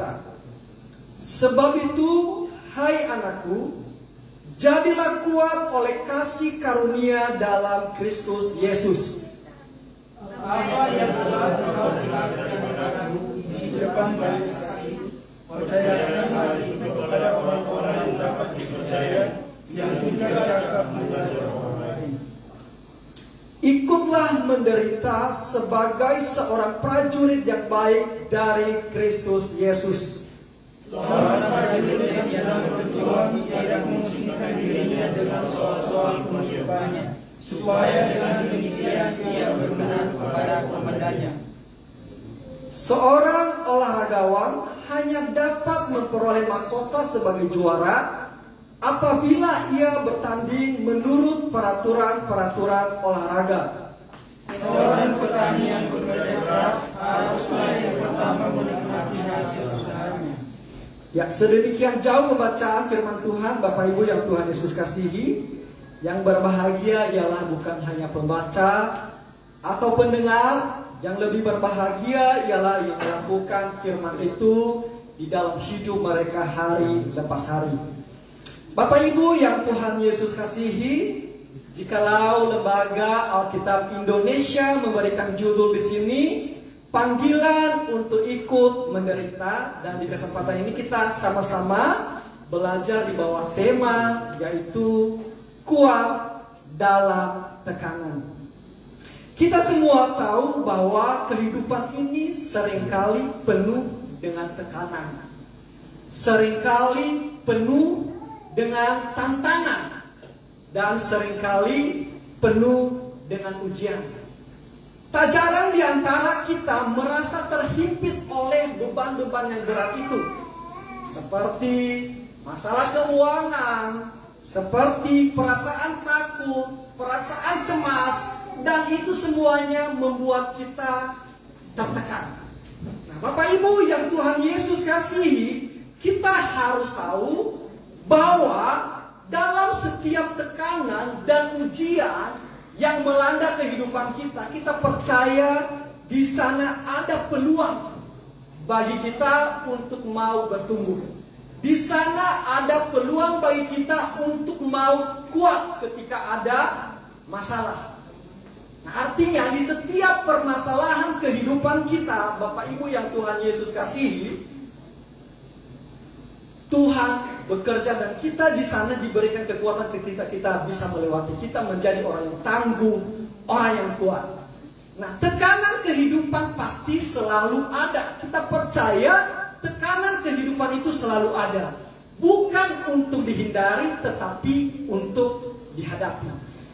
berkata, "Sebab itu, hai anakku, jadilah kuat oleh kasih karunia dalam Kristus Yesus." Apa yang telah engkau lakukan kepadaku di depan banyak saksi, percayakan lagi kepada orang-orang yang dapat dipercaya, yang juga cakap mengajar orang lain. Ikutlah menderita sebagai seorang prajurit yang baik dari Kristus Yesus. Seorang prajurit yang sedang berjuang tidak memusingkan dirinya dengan soal-soal kehidupannya, supaya dengan demikian ia berkenan kepada komandannya. Seorang olahragawan hanya dapat memperoleh mahkota sebagai juara apabila ia bertanding menurut peraturan-peraturan olahraga. Seorang petani yang bekerja keras haruslah yang pertama menikmati hasil usahanya. Ya, sedemikian jauh pembacaan firman Tuhan, Bapak Ibu yang Tuhan Yesus kasihi. Yang berbahagia ialah bukan hanya pembaca atau pendengar, yang lebih berbahagia ialah yang melakukan firman itu di dalam hidup mereka hari lepas hari. Bapak Ibu yang Tuhan Yesus kasihi, jikalau Lembaga Alkitab Indonesia memberikan judul di sini, panggilan untuk ikut menderita, dan di kesempatan ini kita sama-sama belajar di bawah tema yaitu kuat dalam tekanan. Kita semua tahu bahwa kehidupan ini seringkali penuh dengan tekanan, seringkali penuh dengan tantangan, dan seringkali penuh dengan ujian. Tak jarang di antara kita merasa terhimpit oleh beban-beban yang berat itu, seperti masalah keuangan, seperti perasaan takut, perasaan cemas, dan itu semuanya membuat kita tertekan. Nah, Bapak Ibu yang Tuhan Yesus kasihi, kita harus tahu bahwa dalam setiap tekanan dan ujian yang melanda kehidupan kita, kita percaya di sana ada peluang bagi kita untuk mau bertumbuh. Di sana ada peluang bagi kita untuk mau kuat ketika ada masalah. Nah, artinya di setiap permasalahan kehidupan kita, Bapak Ibu yang Tuhan Yesus kasihi, Tuhan bekerja dan kita di sana diberikan kekuatan ketika kita bisa melewati. Kita menjadi orang yang tangguh, orang yang kuat. Nah, tekanan kehidupan pasti selalu ada. Kita percaya tekanan kehidupan itu selalu ada. Bukan untuk dihindari, tetapi untuk dihadapi.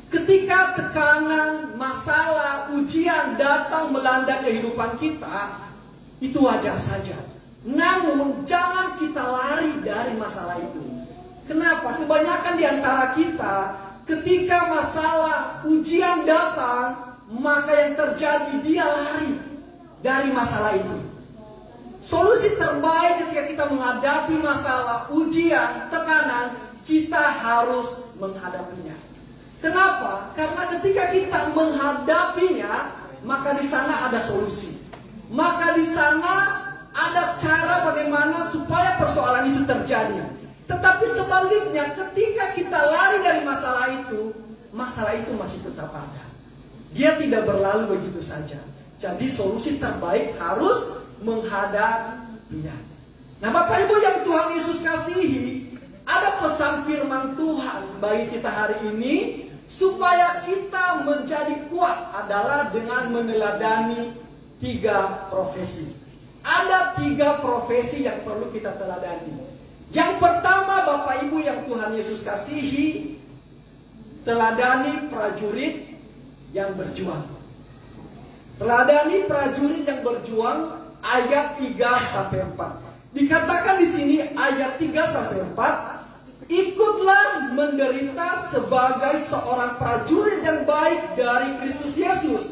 Ketika tekanan, masalah, ujian datang melanda kehidupan kita, itu wajar saja. Namun jangan kita lari dari masalah itu. Kenapa? Kebanyakan di antara kita ketika masalah, ujian datang, maka yang terjadi dia lari dari masalah itu. Solusi terbaik ketika kita menghadapi masalah, ujian, tekanan, kita harus menghadapinya. Kenapa? Karena ketika kita menghadapinya, maka di sana ada solusi. Maka di sana ada cara bagaimana supaya persoalan itu terjadi. Tetapi sebaliknya, ketika kita lari dari masalah itu masih tetap ada. Dia tidak berlalu begitu saja. Jadi solusi terbaik harus menghadapinya. Nah, Bapak Ibu yang Tuhan Yesus kasihi, ada pesan firman Tuhan bagi kita hari ini, supaya kita menjadi kuat adalah dengan meneladani 3 profesi. Ada 3 profesi yang perlu kita teladani. Yang pertama, Bapak Ibu yang Tuhan Yesus kasihi, teladani prajurit yang berjuang. Teladani prajurit yang berjuang, ayat 3-4. Dikatakan di sini ayat 3-4, ikutlah menderita sebagai seorang prajurit yang baik dari Kristus Yesus.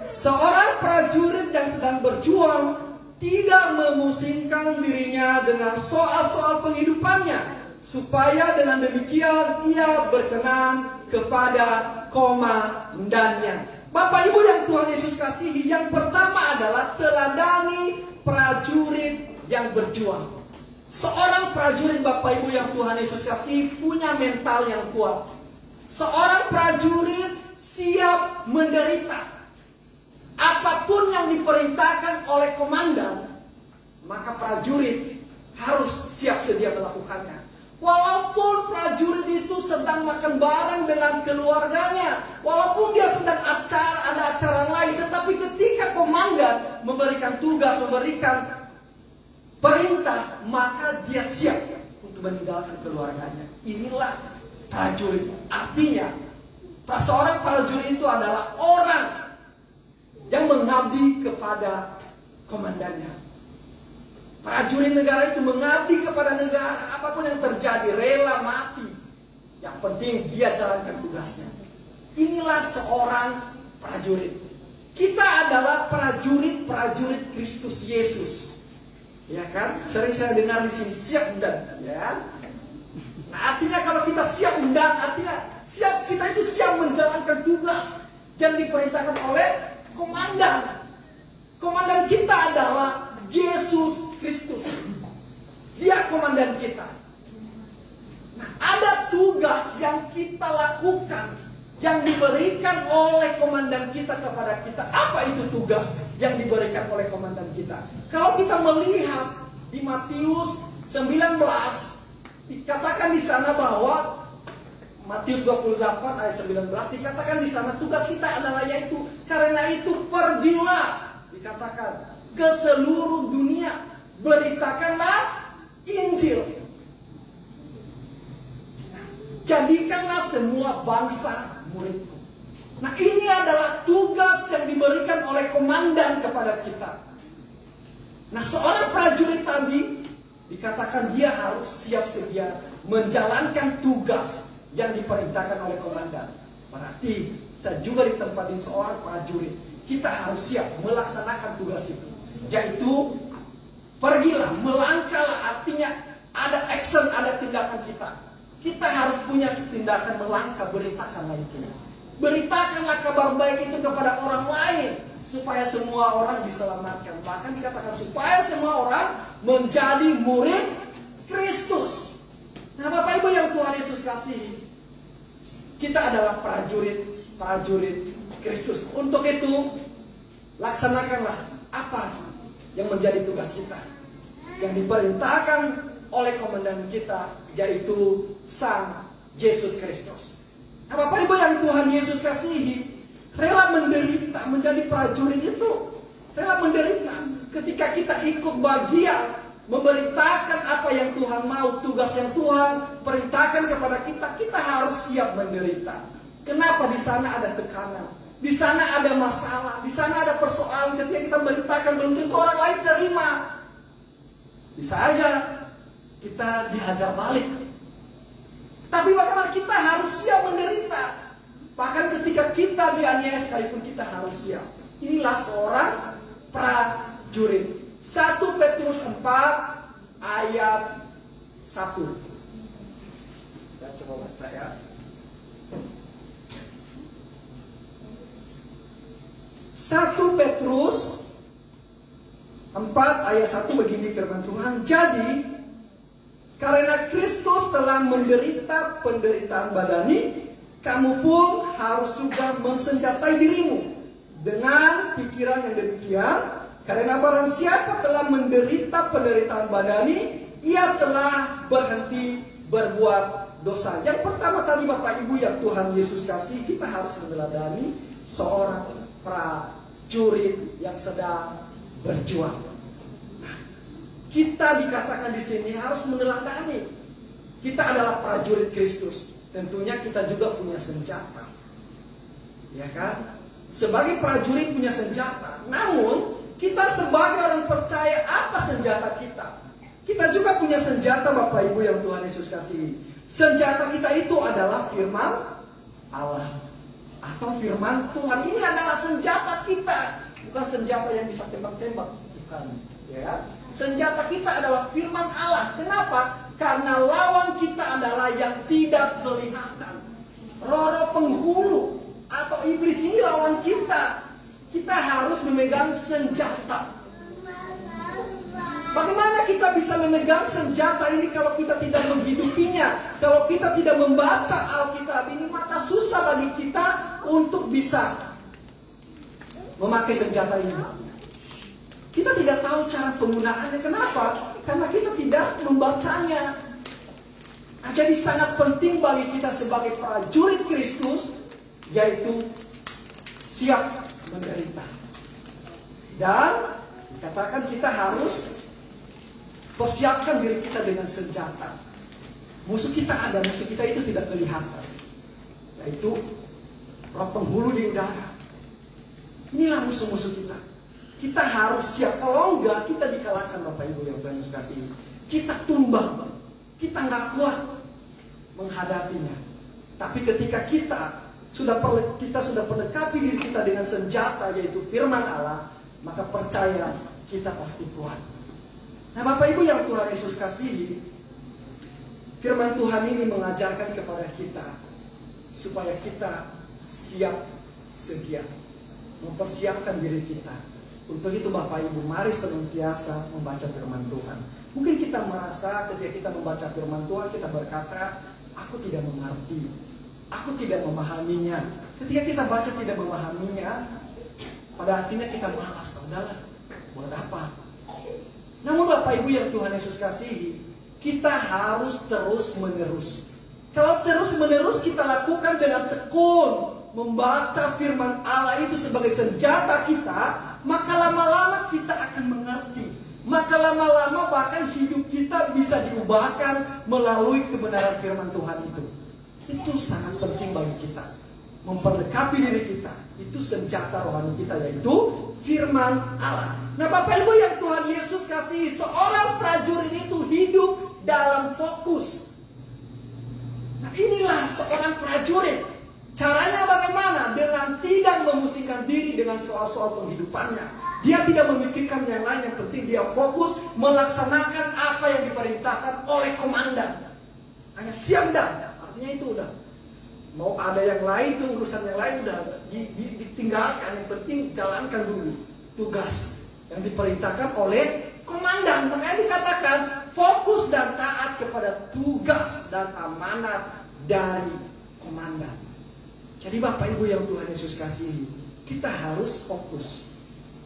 Seorang prajurit yang sedang berjuang tidak memusingkan dirinya dengan soal-soal penghidupannya, supaya dengan demikian ia berkenan kepada komandannya. Bapak Ibu yang Tuhan Yesus kasihi, yang pertama adalah teladani prajurit yang berjuang. Seorang prajurit Bapak Ibu yang Tuhan Yesus kasih punya mental yang kuat. Seorang prajurit siap menderita. Apapun yang diperintahkan oleh komandan, maka prajurit harus siap sedia melakukannya. Walaupun prajurit itu sedang makan bareng dengan keluarganya, walaupun dia sedang ada acara lain, tetapi ketika komandan memberikan tugas, memberikan perintah, maka dia siap untuk meninggalkan keluarganya. Inilah prajurit. Artinya, seorang prajurit itu adalah orang yang mengabdi kepada komandannya. Prajurit negara itu mengabdi kepada negara. Apapun yang terjadi, rela mati. Yang penting dia jalankan tugasnya. Inilah seorang prajurit. Kita adalah prajurit-prajurit Kristus Yesus. Ya kan? Sering saya dengar di sini, siap undan, ya. Nah, artinya kalau kita siap undan, artinya kita itu siap menjalankan tugas yang diperintahkan oleh komandan. Komandan kita adalah Yesus Kristus. Dia komandan kita. Nah, ada tugas yang kita lakukan yang diberikan oleh komandan kita kepada kita. Apa itu tugas yang diberikan oleh komandan kita? Kalau kita melihat di Matius 19, dikatakan di sana bahwa Matius 28 ayat 19 dikatakan di sana tugas kita adalah yaitu karena itu pergilah, dikatakan ke seluruh dunia, beritakanlah Injil. Jadikanlah semua bangsa muridku. Nah, ini adalah tugas yang diberikan oleh komandan kepada kita. Nah, seorang prajurit tadi dikatakan dia harus siap sedia menjalankan tugas yang diperintahkan oleh komandan. Berarti kita juga ditempatin seorang prajurit. Kita harus siap melaksanakan tugas itu. Yaitu pergilah, melangkahlah, artinya ada action, ada tindakan kita. Kita harus punya tindakan melangkah, beritakanlah itu. Beritakanlah kabar baik itu kepada orang lain supaya semua orang diselamatkan. Bahkan dikatakan supaya semua orang menjadi murid Kristus. Nah, Bapak Ibu yang Tuhan Yesus kasihi, kita adalah prajurit Kristus. Untuk itu, laksanakanlah apa yang menjadi tugas kita, yang diperintahkan oleh komandan kita, yaitu Sang Yesus Kristus. Nah, Bapak Ibu yang Tuhan Yesus kasihi, rela menderita menjadi prajurit itu. Rela menderita ketika kita ikut bagian memberitakan apa yang Tuhan mau, tugas yang Tuhan perintahkan kepada kita, kita harus siap menderita. Kenapa? Di sana ada tekanan, di sana ada masalah, di sana ada persoalan. Ketika kita memberitakan, belum tentu orang lain terima. Bisa aja kita dihajar balik. Tapi bagaimana? Kita harus siap menderita. Bahkan ketika kita dianiaya sekalipun kita harus siap. Inilah seorang prajurit. 1 Petrus 4 ayat 1. Saya coba baca ya. 1 Petrus 4 ayat 1 begini firman Tuhan. Jadi karena Kristus telah menderita penderitaan badani, kamu pun harus juga mensenjatai dirimu dengan pikiran yang demikian. Karena barang siapa telah menderita penderitaan badani, ia telah berhenti berbuat dosa. Yang pertama tadi Bapak Ibu yang Tuhan Yesus kasih, kita harus meneladani seorang prajurit yang sedang berjuang. Kita dikatakan di sini harus meneladani. Kita adalah prajurit Kristus. Tentunya kita juga punya senjata. Ya kan? Sebagai prajurit punya senjata. Namun, kita sebagai orang percaya, apa senjata kita? Kita juga punya senjata Bapak Ibu yang Tuhan Yesus kasih. Senjata kita itu adalah firman Allah. Atau firman Tuhan. Ini adalah senjata kita. Bukan senjata yang bisa tembak-tembak. Bukan. Ya, senjata kita adalah firman Allah. Kenapa? Karena lawan kita adalah yang tidak kelihatan. Roh-roh penghulu atau iblis ini lawan kita. Kita harus memegang senjata. Bagaimana kita bisa memegang senjata ini kalau kita tidak menghidupinya? Kalau kita tidak membaca Alkitab ini, maka susah bagi kita untuk bisa memakai senjata ini. Kita tidak tahu cara penggunaannya. Kenapa? Karena kita tidak membacanya. Nah, jadi sangat penting bagi kita sebagai prajurit Kristus, yaitu siap menderita. Dan katakan kita harus persiapkan diri kita dengan senjata. Musuh kita ada, musuh kita itu tidak kelihatan, yaitu roh penghulu di udara. Inilah musuh-musuh kita. Kita harus siap. Kalau enggak, kita dikalahkan Bapak Ibu yang Tuhan Yesus kasih. Kita tumbang, kita nggak kuat menghadapinya. Tapi ketika kita sudah pendekati diri kita dengan senjata, yaitu firman Allah, maka percaya kita pasti kuat. Nah Bapak Ibu yang Tuhan Yesus kasihi, firman Tuhan ini mengajarkan kepada kita supaya kita siap sedia, mempersiapkan diri kita. Untuk itu Bapak Ibu, mari senantiasa membaca firman Tuhan. Mungkin kita merasa ketika kita membaca firman Tuhan, kita berkata, aku tidak mengerti, aku tidak memahaminya. Ketika kita baca tidak memahaminya, pada akhirnya kita malas, udahlah, buat apa? Namun Bapak Ibu yang Tuhan Yesus kasihi, kita harus terus menerus. Kalau terus menerus kita lakukan dengan tekun, membaca firman Allah itu sebagai senjata kita, maka lama-lama kita akan mengerti. Maka lama-lama bahkan hidup kita bisa diubahkan melalui kebenaran firman Tuhan itu. Itu sangat penting bagi kita. Memperlengkapi diri kita. Itu senjata rohani kita, yaitu firman Allah. Nah Bapak Ibu yang Tuhan Yesus kasih, seorang prajurit itu hidup dalam fokus. Nah inilah seorang prajurit. Caranya bagaimana? Dengan tidak memusingkan diri dengan soal-soal penghidupannya. Dia tidak memikirkan yang lain, yang penting dia fokus melaksanakan apa yang diperintahkan oleh komandan. Hanya siap dan artinya itu udah. Mau ada yang lain tuh, urusan yang lain udah ditinggalkan. Yang penting jalankan dulu tugas yang diperintahkan oleh komandan. Makanya dikatakan fokus dan taat kepada tugas dan amanat dari komandan. Jadi Bapak Ibu yang Tuhan Yesus kasihi, kita harus fokus.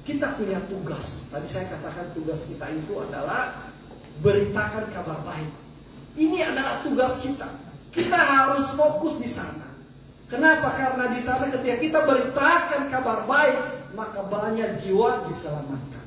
Kita punya tugas. Tadi saya katakan tugas kita itu adalah beritakan kabar baik. Ini adalah tugas kita. Kita harus fokus di sana. Kenapa? Karena di sana ketika kita beritakan kabar baik, maka banyak jiwa diselamatkan.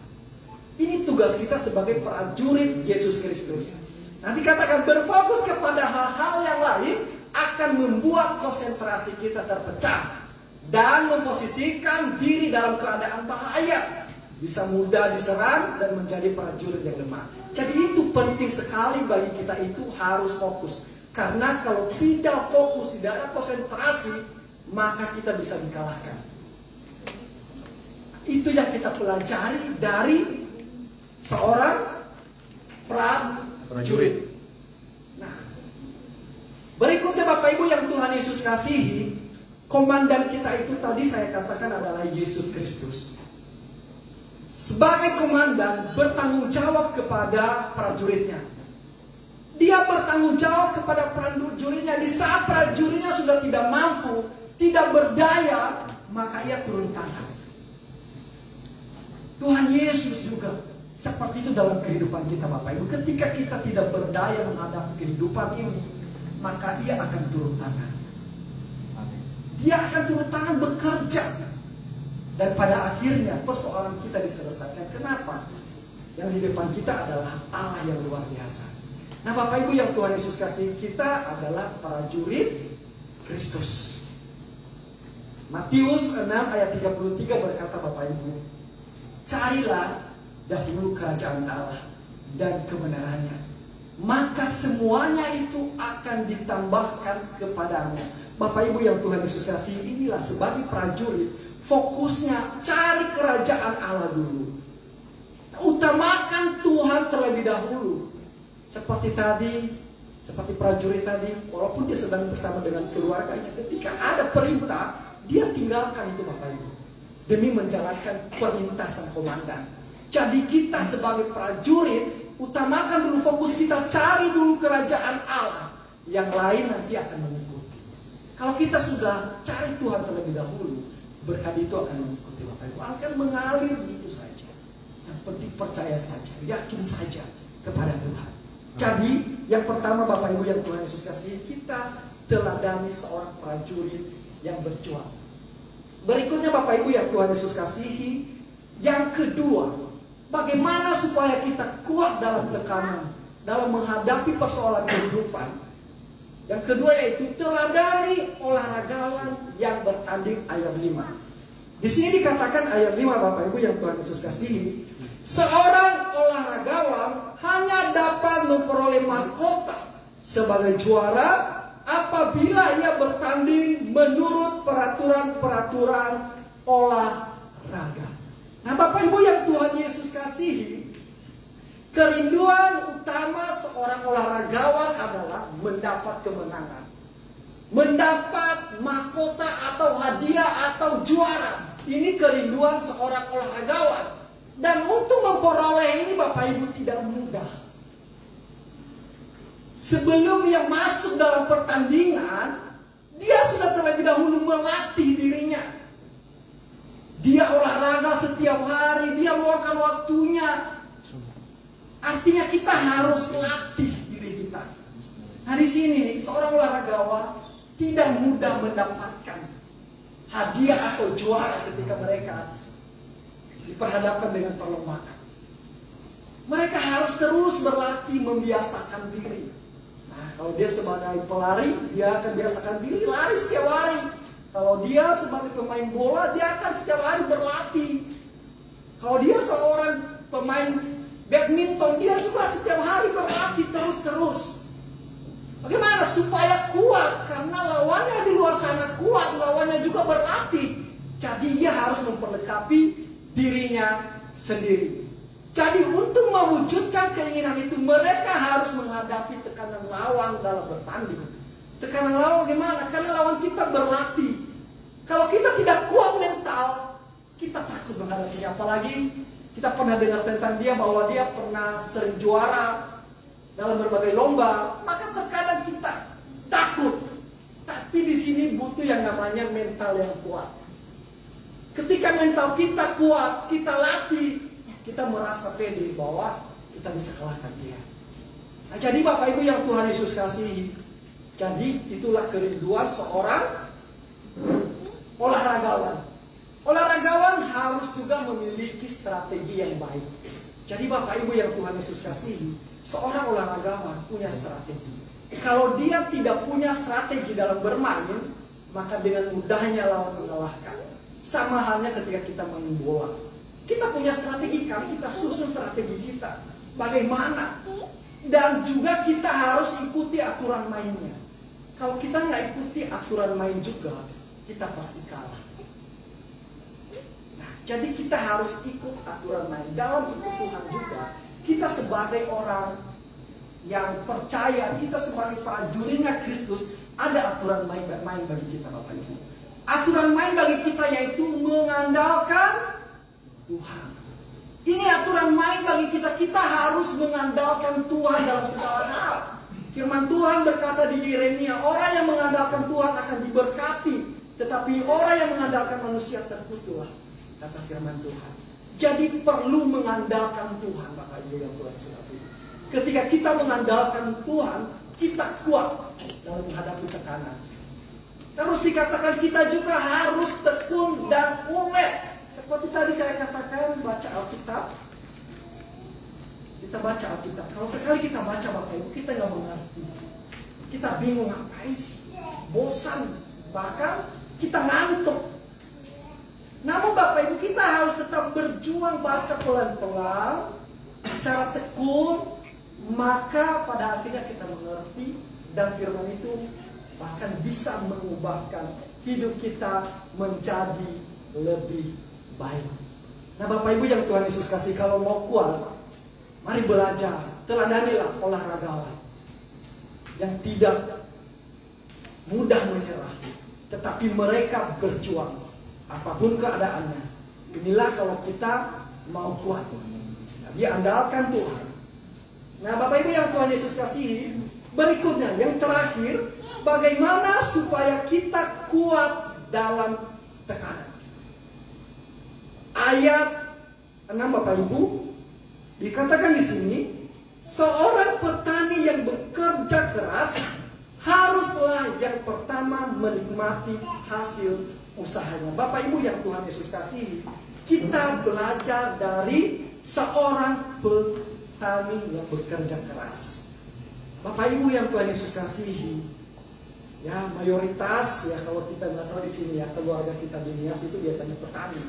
Ini tugas kita sebagai prajurit Yesus Kristus. Nanti katakan berfokus kepada hal-hal yang lain akan membuat konsentrasi kita terpecah dan memposisikan diri dalam keadaan bahaya, bisa mudah diserang dan menjadi prajurit yang lemah. Jadi itu penting sekali bagi kita, itu harus fokus. Karena kalau tidak fokus, tidak ada konsentrasi, maka kita bisa dikalahkan. Itu yang kita pelajari dari seorang prajurit. Berikutnya Bapak Ibu yang Tuhan Yesus kasihi, komandan kita itu tadi saya katakan adalah Yesus Kristus. Sebagai komandan bertanggung jawab kepada prajuritnya. Dia bertanggung jawab kepada prajuritnya. Di saat prajuritnya sudah tidak mampu, tidak berdaya, maka ia turun tangan. Tuhan Yesus juga seperti itu dalam kehidupan kita Bapak Ibu. Ketika kita tidak berdaya menghadapi kehidupan ini, maka ia akan turun tangan. Dia akan turun tangan bekerja. Dan pada akhirnya persoalan kita diselesaikan. Kenapa? Yang di depan kita adalah Allah yang luar biasa. Nah Bapak Ibu yang Tuhan Yesus kasih, kita adalah prajurit Kristus. Matius 6 ayat 33 berkata Bapak Ibu, carilah dahulu kerajaan Allah dan kebenarannya, maka semuanya itu akan ditambahkan kepadamu. Bapak Ibu yang Tuhan Yesus kasih, inilah sebagai prajurit, fokusnya cari kerajaan Allah dulu. Utamakan Tuhan terlebih dahulu. Seperti tadi, seperti prajurit tadi, walaupun dia sedang bersama dengan keluarganya, ketika ada perintah, dia tinggalkan itu Bapak Ibu, demi menjalankan perintah sang komandan. Jadi kita sebagai prajurit, utamakan dulu fokus kita, cari dulu kerajaan Allah. Yang lain nanti akan mengikuti. Kalau kita sudah cari Tuhan terlebih dahulu, berkat itu akan mengikuti Bapak Ibu. Akan mengalir begitu saja. Yang penting percaya saja, yakin saja kepada Tuhan. Jadi yang pertama Bapak Ibu yang Tuhan Yesus kasih, kita teladani seorang prajurit yang berjuang. Berikutnya Bapak Ibu yang Tuhan Yesus kasihi, yang kedua, bagaimana supaya kita kuat dalam tekanan, dalam menghadapi persoalan kehidupan. Yang kedua yaitu teladani olahragawan yang bertanding, ayat 5. Di sini dikatakan ayat 5 Bapak Ibu yang Tuhan Yesus kasihi, seorang olahragawan hanya dapat memperoleh mahkota sebagai juara apabila ia bertanding menurut peraturan-peraturan olahraga. Nah Bapak Ibu yang Tuhan Yesus kasihi, kerinduan utama seorang olahragawan adalah mendapat kemenangan, mendapat mahkota atau hadiah atau juara. Ini kerinduan seorang olahragawan. Dan untuk memperoleh ini Bapak Ibu tidak mudah. Sebelum dia masuk dalam pertandingan, dia sudah terlebih dahulu melatih dirinya. Dia olahraga setiap hari, dia luangkan waktunya. Artinya kita harus latih diri kita. Nah di sini seorang olahragawan tidak mudah mendapatkan hadiah atau juara ketika mereka diperhadapkan dengan perlombaan. Mereka harus terus berlatih, membiasakan diri. Nah, kalau dia sebagai pelari, dia akan biasakan diri lari setiap hari. Kalau dia sebagai pemain bola, dia akan setiap hari berlatih. Kalau dia seorang pemain badminton, dia juga setiap hari berlatih terus-terus. Bagaimana supaya kuat? Karena lawannya di luar sana kuat, lawannya juga berlatih. Jadi ia harus memperlengkapi dirinya sendiri. Jadi untuk mewujudkan keinginan itu, mereka harus menghadapi tekanan lawan dalam bertanding. Tekanan lawan gimana? Karena lawan kita berlatih. Kalau kita tidak kuat mental, kita takut menghadapinya. Apalagi kita pernah dengar tentang dia bahwa dia pernah sering juara dalam berbagai lomba, maka terkadang kita takut. Tapi di sini butuh yang namanya mental yang kuat. Ketika mental kita kuat, kita latih, kita merasa pede bahwa kita bisa kalahkan dia. Nah, jadi Bapak Ibu yang Tuhan Yesus kasihi, jadi itulah kerinduan seorang olahragawan. Olahragawan harus juga memiliki strategi yang baik. Jadi Bapak Ibu yang Tuhan Yesus kasihi, seorang olahragawan punya strategi. Kalau dia tidak punya strategi dalam bermain, maka dengan mudahnya lawan mengalahkan. Sama halnya ketika kita main bola. Kita punya strategi kan, kita susun strategi kita. Bagaimana? Dan juga kita harus ikuti aturan mainnya. Kalau kita nggak ikuti aturan main juga, kita pasti kalah. Nah, jadi kita harus ikut aturan main. Dalam ikut Tuhan juga, kita sebagai orang yang percaya, kita sebagai prajuritnya Kristus, ada aturan main bagi kita Bapak Ibu. Aturan main bagi kita yaitu mengandalkan Tuhan. Ini aturan main bagi kita. Kita harus mengandalkan Tuhan dalam segala hal. Firman Tuhan berkata di Yeremia, orang yang mengandalkan Tuhan akan diberkati, tetapi orang yang mengandalkan manusia terkutuklah, kata firman Tuhan. Jadi perlu mengandalkan Tuhan Bapak Ibu yang Tuhan kasih. Ketika kita mengandalkan Tuhan, kita kuat dalam menghadapi tekanan. Terus dikatakan kita juga harus tekun dan ulet. Seperti tadi saya katakan, baca Alkitab. Kita baca Alkitab. Kalau sekali kita baca Bapak Ibu, kita nggak mengerti. Kita bingung ngapain sih? Bosan. Bahkan kita ngantuk. Namun Bapak Ibu, kita harus tetap berjuang baca pelan-pelan, secara tekun. Maka pada akhirnya kita mengerti. Dan firman itu bahkan bisa mengubahkan hidup kita menjadi lebih baik. Nah Bapak Ibu yang Tuhan Yesus kasih, kalau mau kuat, mari belajar, teladanilah olahragawan yang tidak mudah menyerah, tetapi mereka berjuang apapun keadaannya. Inilah kalau kita mau kuat. Dia andalkan Tuhan. Nah, Bapak Ibu yang Tuhan Yesus kasihi, berikutnya yang terakhir, bagaimana supaya kita kuat dalam tekanan. Ayat 6 Bapak Ibu dikatakan di sini, seorang petani yang bekerja keras haruslah yang pertama menikmati hasil usahanya. Bapak Ibu yang Tuhan Yesus kasihi, kita belajar dari seorang petani yang bekerja keras. Bapak Ibu yang Tuhan Yesus kasihi, ya mayoritas ya kalau kita melihat di sini ya keluarga kita di Nias itu biasanya petani.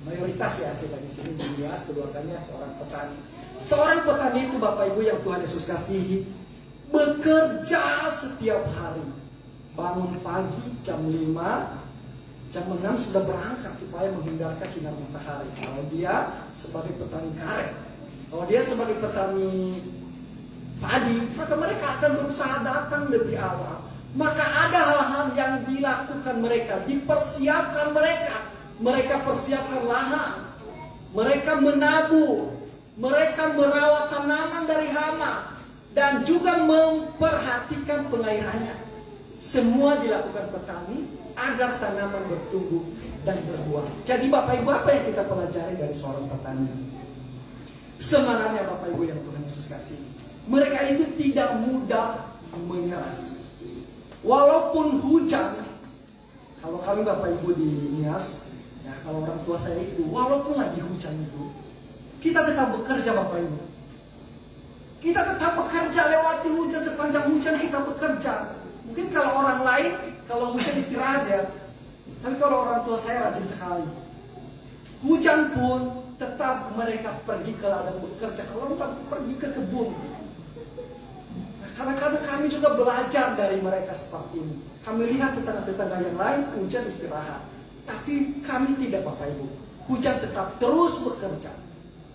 Mayoritas ya kita di sini di Nias keluarganya seorang petani. Seorang petani itu Bapak Ibu yang Tuhan Yesus kasihi bekerja setiap hari. Bangun pagi jam 5, jam 6 sudah berangkat supaya menghindarkan sinar matahari. Kalau dia sebagai petani karet, kalau dia sebagai petani padi, maka mereka akan berusaha datang lebih awal. Maka ada hal-hal yang dilakukan mereka, dipersiapkan mereka. Mereka persiapkan lahan, mereka menabur, mereka merawat tanaman dari hama, dan juga memperhatikan pengairannya. Semua dilakukan petani agar tanaman bertumbuh dan berbuah. Jadi Bapak Ibu, apa yang kita pelajari dari seorang petani? Semangatnya Bapak Ibu yang Tuhan Yesus kasih, mereka itu tidak mudah menyerah. Walaupun hujan, kalau kami Bapak Ibu di Nias, ya kalau orang tua saya itu, walaupun lagi hujan itu, kita tetap bekerja Bapak Ibu. Kita tetap bekerja, lewati hujan, sepanjang hujan kita bekerja. Mungkin kalau orang lain, kalau hujan istirahat ya. Tapi kalau orang tua saya rajin sekali. Hujan pun tetap mereka pergi ke ladang bekerja. Kalau enggak pergi ke kebun. Nah, kadang-kadang kami juga belajar dari mereka seperti ini. Kami lihat tetangga-tetangga yang lain hujan istirahat. Tapi kami tidak Bapak Ibu. Hujan tetap terus bekerja.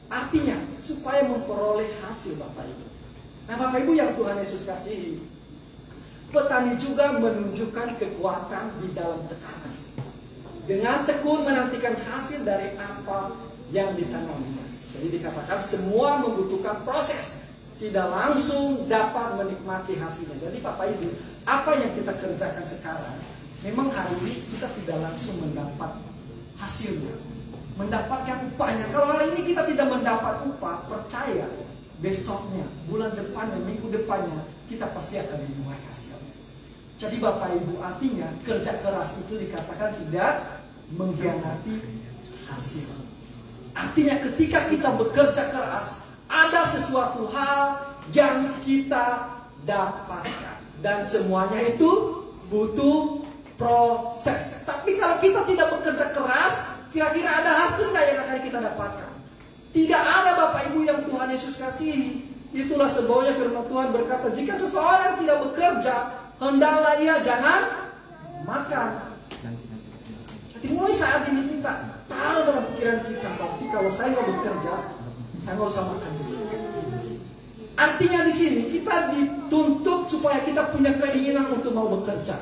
Artinya supaya memperoleh hasil Bapak Ibu. Nah Bapak Ibu yang Tuhan Yesus kasihi, petani juga menunjukkan kekuatan di dalam tekanan. Dengan tekun menantikan hasil dari apa yang ditanamnya. Jadi dikatakan semua membutuhkan proses, tidak langsung dapat menikmati hasilnya. Jadi Bapak Ibu, apa yang kita kerjakan sekarang, memang hari ini kita tidak langsung mendapat hasilnya, mendapatkan upahnya. Kalau hari ini kita tidak mendapat upah, percaya besoknya, bulan depannya, minggu depannya, kita pasti akan menuai hasilnya. Jadi Bapak Ibu, artinya kerja keras itu dikatakan tidak mengkhianati hasil. Artinya ketika kita bekerja keras, ada sesuatu hal yang kita dapatkan. Dan semuanya itu butuh proses. Tapi kalau kita tidak bekerja keras, kira-kira ada hasil nggak yang akan kita dapatkan? Tidak ada Bapak Ibu yang Tuhan Yesus kasihi. Itulah sebabnya firman Tuhan berkata, jika seseorang tidak bekerja, hendaklah ia jangan makan. Jadi mulai saat ini kita taruh dalam pikiran kita, berarti kalau saya nggak bekerja, saya nggak usah makan dulu. Artinya di sini kita dituntut supaya kita punya keinginan untuk mau bekerja.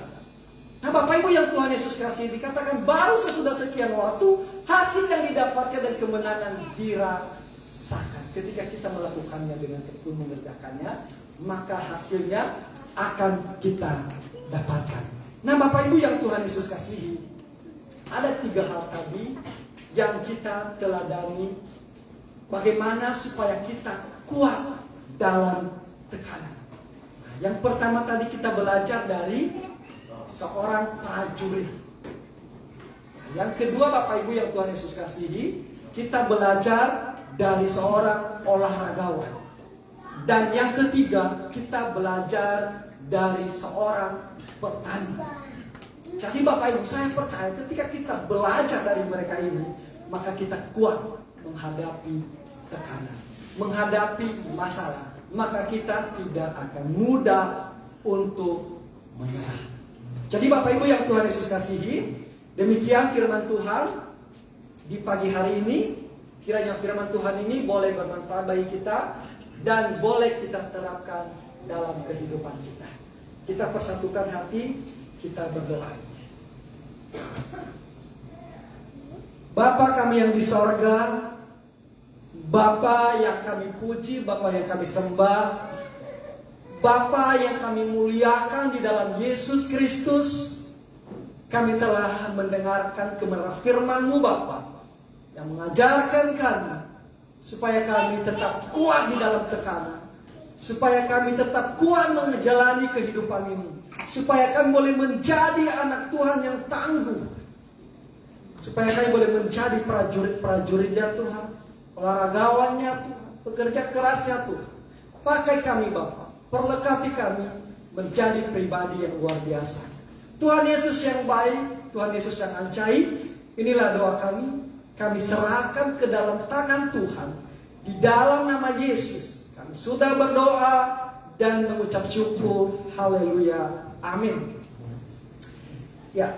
Nah Bapak Ibu yang Tuhan Yesus kasih, dikatakan baru sesudah sekian waktu hasil yang didapatkan dan kemenangan dirasakan. Ketika kita melakukannya dengan tekun mengerjakannya, maka hasilnya akan kita dapatkan. Nah Bapak Ibu yang Tuhan Yesus kasihi, ada 3 hal tadi yang kita teladani bagaimana supaya kita kuat dalam tekanan. Nah, yang pertama tadi kita belajar dari seorang prajurit. Yang kedua Bapak Ibu yang Tuhan Yesus kasihi, kita belajar dari seorang olahragawan. Dan yang ketiga kita belajar dari seorang petani. Jadi Bapak Ibu, saya percaya ketika kita belajar dari mereka ini, maka kita kuat menghadapi tekanan, menghadapi masalah. Maka kita tidak akan mudah untuk menyerah. Jadi Bapak Ibu yang Tuhan Yesus kasihi, demikian firman Tuhan di pagi hari ini. Kiranya firman Tuhan ini boleh bermanfaat bagi kita dan boleh kita terapkan dalam kehidupan kita. Kita persatukan hati, kita berdoa. Bapa kami yang di sorga, Bapa yang kami puji, Bapa yang kami sembah, Bapa yang kami muliakan di dalam Yesus Kristus, kami telah mendengarkan kebenaran firman-Mu Bapa, yang mengajarkan kami supaya kami tetap kuat di dalam tekanan, supaya kami tetap kuat menjalani kehidupan ini, supaya kami boleh menjadi anak Tuhan yang tangguh, supaya kami boleh menjadi prajurit-prajuritnya Tuhan, olahragawannya Tuhan, pekerja kerasnya Tuhan. Pakai kami Bapa, perlengkapi kami menjadi pribadi yang luar biasa. Tuhan Yesus yang baik, Tuhan Yesus yang ajaib, inilah doa kami. Kami serahkan ke dalam tangan Tuhan. Di dalam nama Yesus kami sudah berdoa dan mengucap syukur. Haleluya. Amin. Ya.